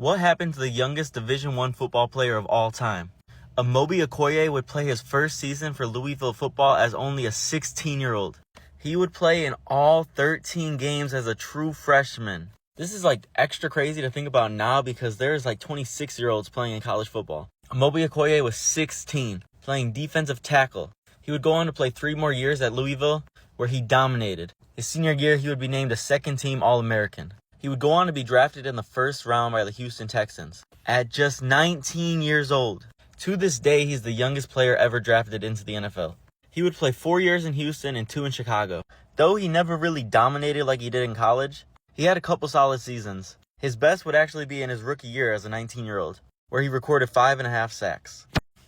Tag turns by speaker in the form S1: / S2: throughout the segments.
S1: What happened to the youngest Division I football player of all time? Amobi Okoye would play his first season for Louisville football as only a 16-year-old. He would play in all 13 games as a true freshman. This is like extra crazy to think about now because there's like 26-year-olds playing in college football. Amobi Okoye was 16, playing defensive tackle. He would go on to play 3 more years at Louisville, where he dominated. His senior year, he would be named a second-team All-American. He would go on to be drafted in the first round by the Houston Texans at just 19 years old. To this day, he's the youngest player ever drafted into the NFL. He would play 4 years in Houston and 2 in Chicago. Though he never really dominated like he did in college, he had a couple solid seasons. His best would actually be in his rookie year as a 19-year-old, where he recorded 5.5 sacks.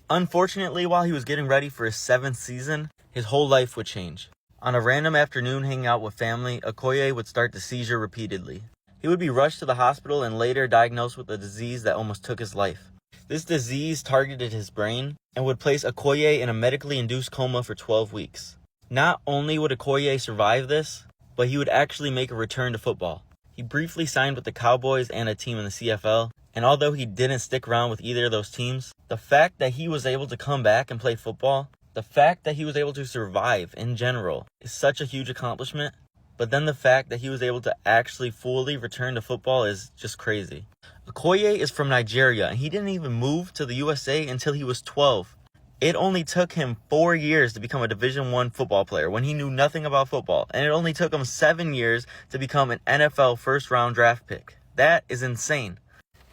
S1: Unfortunately, while he was getting ready for his 7th season, his whole life would change. On a random afternoon hanging out with family, Okoye would start to seizure repeatedly. He would be rushed to the hospital and later diagnosed with a disease that almost took his life. This disease targeted his brain and would place Okoye in a medically induced coma for 12 weeks. Not only would Okoye survive this, but he would actually make a return to football. He briefly signed with the Cowboys and a team in the CFL, and although he didn't stick around with either of those teams, the fact that he was able to come back and play football, the fact that he was able to survive in general is such a huge accomplishment. But then the fact that he was able to actually fully return to football is just crazy. Okoye is from Nigeria, and he didn't even move to the USA until he was 12. It only took him 4 years to become a Division I football player when he knew nothing about football, and it only took him 7 years to become an NFL first-round draft pick. That is insane.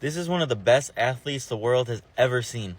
S1: This is one of the best athletes the world has ever seen.